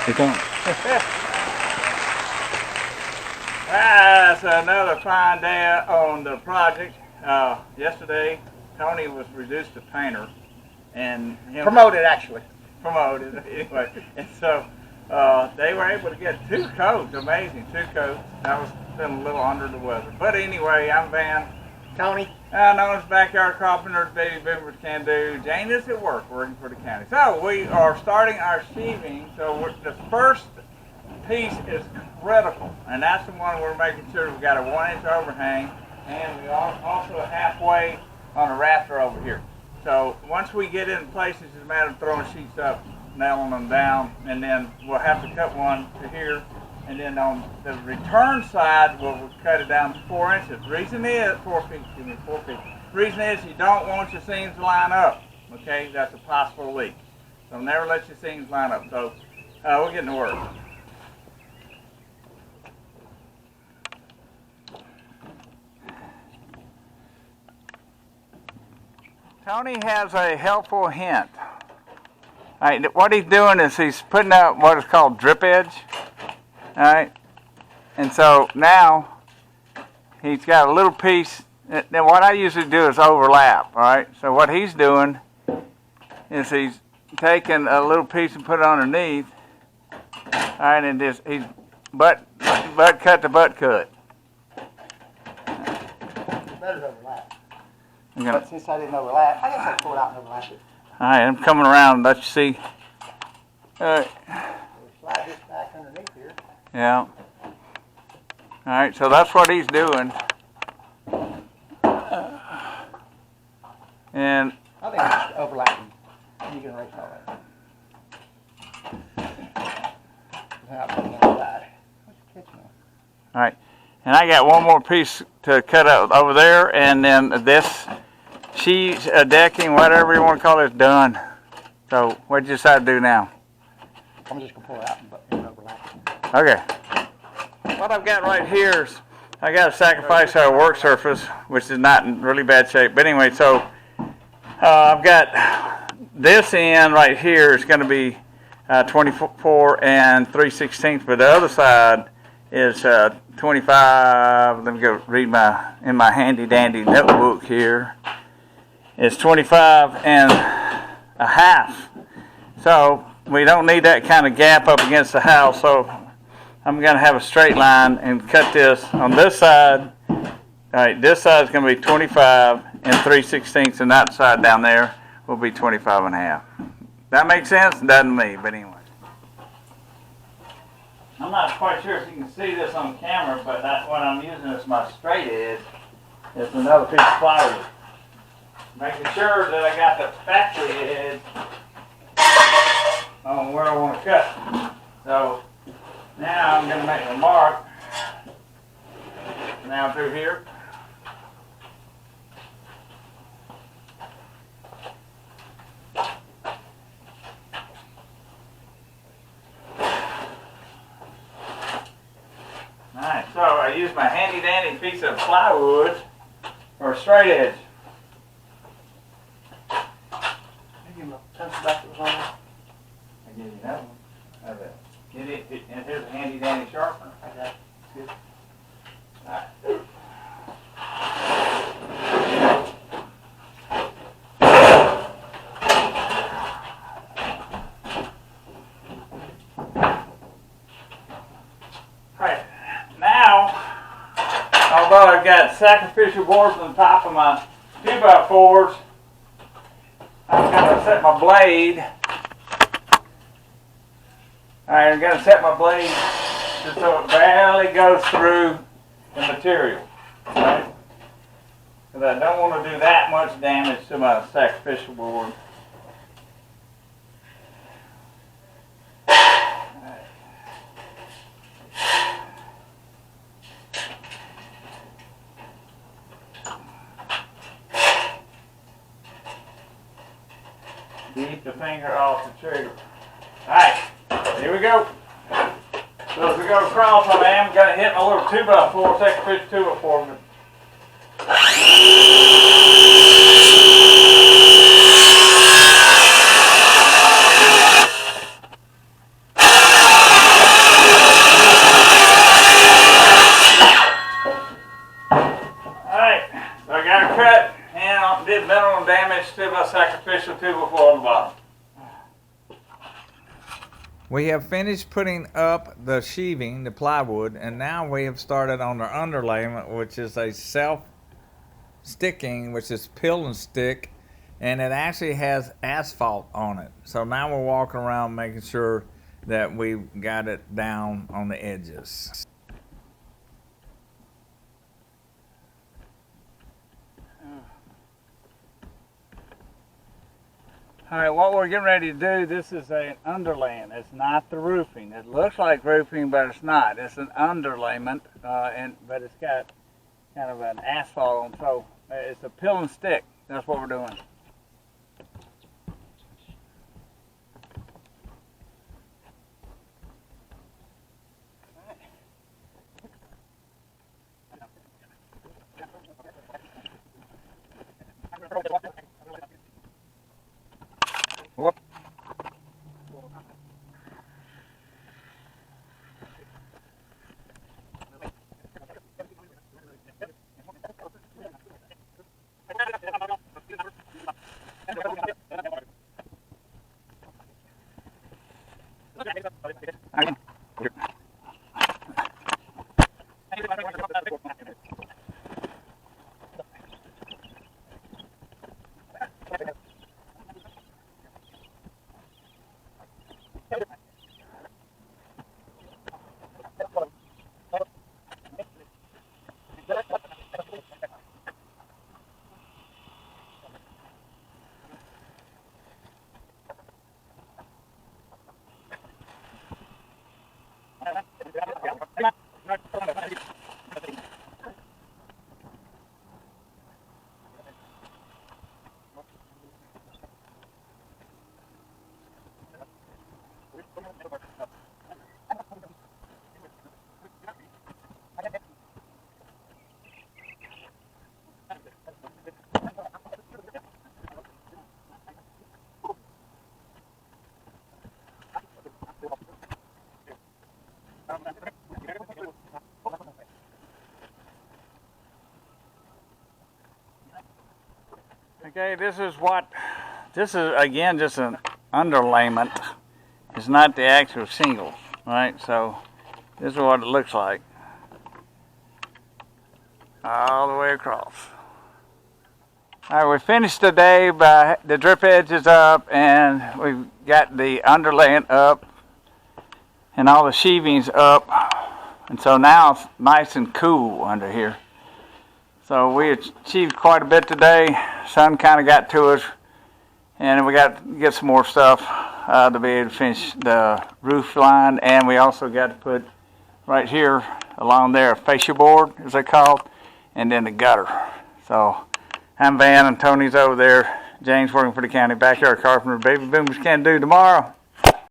You don't. It's another fine day on the project. Yesterday, Tony was reduced to painter, and promoted actually. Promoted anyway. And so they were able to get 2 coats. Amazing, 2 coats. I was feeling a little under the weather, but anyway, I'm Van. Tony. Known as Backyard Carpenters, Baby Boomers Can Do. Jane is at work working for the county. So we are starting our sheathing. So the first piece is critical, and that's the one we're making sure we've got a 1-inch overhang, and we are also halfway on a rafter over here. So once we get it in place, it's just a matter of throwing sheets up, nailing them down, and then we'll have to cut one to here. And then on the return side, we'll cut it down to 4 inches. The reason is 4 feet. Excuse me, 4 feet. The reason is you don't want your seams to line up. Okay, that's a possible leak. So never let your seams line up. So we're getting to work. Tony has a helpful hint. All right, what he's doing is he's putting out what is called drip edge. All right, and so now he's got a little piece. Now what I usually do is overlap. All right, so what he's doing is he's taking a little piece and put it underneath. All right, and he's butt cut to butt cut. Better overlap. But since I didn't overlap, I guess I pull it out and overlap it. All right, I'm coming around and let you see. All right. We'll slide this back underneath here. Yeah. All right, so that's what he's doing. And I think it's overlapping. You can erase all that. Now put it on the side. What's the kitchen on? all right, and I got one more piece to cut out over there, and then this sheet, decking, whatever you want to call it, is done. So what did you decide to do now? I'm just gonna pull it out and overlap it. Okay. What I've got right here is I got to sacrifice our work surface, which is not in really bad shape. But anyway, so I've got this end right here is going to be 24 and 3/16, but the other side is 25. Let me go read in my handy dandy notebook here. It's 25 and a half. So we don't need that kind of gap up against the house. So I'm going to have a straight line and cut this on this side. All right, this side is going to be 25 and 3/16, and that side down there will be 25 and a half. That makes sense? Doesn't to me, but anyway. I'm not quite sure if you can see this on camera, but that's what I'm using as my straight edge. It's another piece of plywood. Making sure that I got the factory edge on where I want to cut. So now I'm going to make a mark now through here. Alright, so I use my handy dandy piece of plywood for a straight edge. Give him a pencil back that was on there. I give you that one. How about it? And here's a handy dandy sharpener. I got it. Good. Alright. Alright, now, although I've got sacrificial boards on top of my 2x4s, I'm going to set my blade. Alright, I'm going to set my blade just so it barely goes through the material. Right? Because I don't want to do that much damage to my sacrificial board. Keep the finger off the trigger. Alright, here we go. So as we go across, I am going to hit my little 2x4, sacrificial 2x4. my sacrificial 2x4 on the bottom. We have finished putting up the sheathing, the plywood, and now we have started on the underlayment, which is a self-sticking, which is peel and stick, and it actually has asphalt on it. So now we're walking around making sure that we've got it down on the edges. All right, what we're getting ready to do, this is an underlayment. It's not the roofing. It looks like roofing, but it's not. It's an underlayment, but it's got kind of an asphalt on, so it's a peel and stick. That's what we're doing. Whoop. Okay, this is again just an underlayment. It's not the actual shingle, right? So this is what it looks like all the way across. All right, we finished today by the drip edges up, and we've got the underlayment up and all the sheathings up, and so now it's nice and cool under here. So we achieved quite a bit today. Sun kind of got to us, and we got to get some more stuff to be able to finish the roof line, and we also got to put right here along there a fascia board, as they call, and then the gutter. So I'm Van, and Tony's over there. James working for the county backyard carpenter. Baby boomers can do tomorrow.